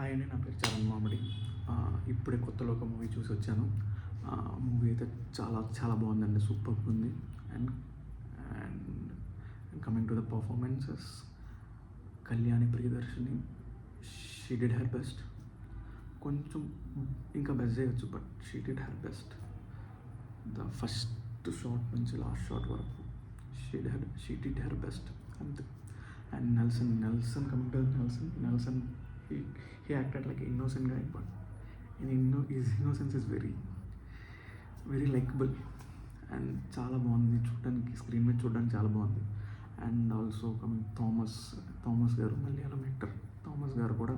Hi అండి, నా పేరు చరణ్ మామిడి. ఇప్పుడే కొత్తలో ఒక మూవీ చూసి వచ్చాను. మూవీ అయితే చాలా చాలా బాగుందండి, సూపర్గా ఉంది. And and coming to the performances, Kalyani Priyadarshini, she did her best. కొంచెం ఇంకా బెస్ట్ చేయొచ్చు, but she did her best. The first shot నుంచి లాస్ట్ షాట్ వరకు షీ డిడ్ హర్ బెస్ట్ అంతే. And Nelson coming to Nelson, he acted like an innocent guy, but his innocence is very very likable. And చాలా బాగుంది చూడడానికి, screen మీద చూడడానికి చాలా బాగుంది. అండ్ ఆల్సో కమింగ్ థామస్ గారు, మలయాళం యాక్టర్ థామస్ గారు కూడా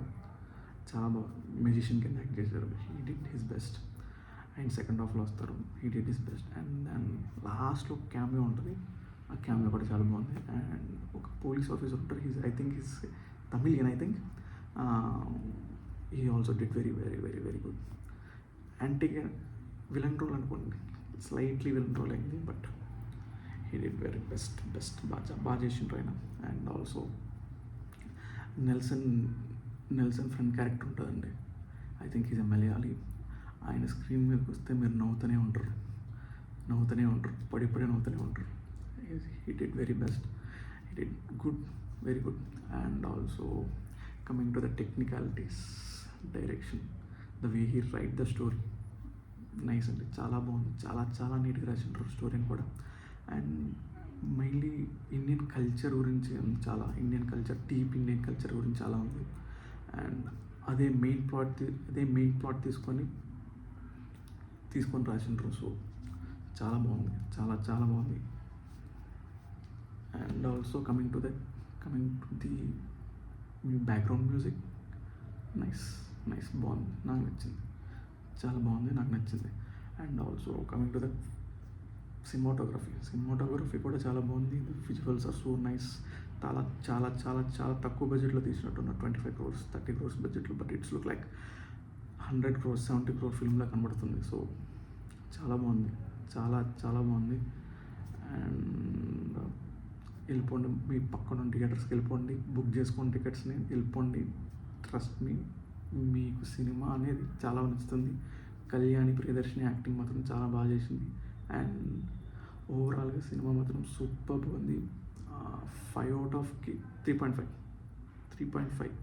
చాలా బాగా మెజిషియన్ కింద యాక్ట్ చేశారు. He did his best. And second హాఫ్లో వస్తారు, he did his best. And లాస్ట్లో క్యామియో ఉంటుంది, ఆ క్యామియో కూడా చాలా బాగుంది. అండ్ ఒక పోలీస్ ఆఫీసర్ ఉంటారు, I think his Tamilian, I think. He also did very very very very good. Anti villain role అనుకోండి, స్లైట్లీ విలన్ రోల్ అయింది, but he did very best బాగా చేసిండ్రు ఆయన. And also Nelson friend character ఉంటుందండి, I think is ఎ మలయాళీ. ఆయన screen మీదకి వస్తే మీరు నవ్వుతూనే ఉంటారు, పడి నవ్వుతూనే ఉంటారు. He did very best, he did good, very good. And also coming to the technicalities, direction, the way he right the story, nice అండి, చాలా బాగుంది. చాలా నీట్గా రాసింటారు స్టోరీని కూడా. అండ్ మైన్లీ ఇండియన్ కల్చర్ గురించి, డీప్ ఇండియన్ కల్చర్ గురించి చాలా ఉంది. అండ్ అదే మెయిన్ ప్లాట్ తీసుకొని రాసిండ్రు. సో చాలా బాగుంది, చాలా బాగుంది. And also coming to the background music, nice బాగుంది, నాకు నచ్చింది, చాలా బాగుంది, నాకు నచ్చింది. And also coming to the cinematography కూడా చాలా బాగుంది. Visuals are so nice. చాలా తక్కువ బడ్జెట్లో తీసినట్టున్నారు, 25 crores 30 crores బడ్జెట్లో, but it's look like 100 crores 70 crore ఫిల్మ్లా కనబడుతుంది. సో చాలా బాగుంది, చాలా బాగుంది. అండ్ వెళ్ళిపోండి, మీ పక్కన థియేటర్స్కి వెళ్ళిపోండి, బుక్ చేసుకోండి టికెట్స్ని, వెళ్ళిపోండి. ట్రస్ట్ మీ, మీకు సినిమా అనేది చాలా నచ్చుతుంది. కళ్యాణి ప్రియదర్శిని యాక్టింగ్ మాత్రం చాలా బాగా చేసింది. అండ్ ఓవరాల్గా సినిమా మాత్రం సూపర్గా ఉంది. 5 out of 3.5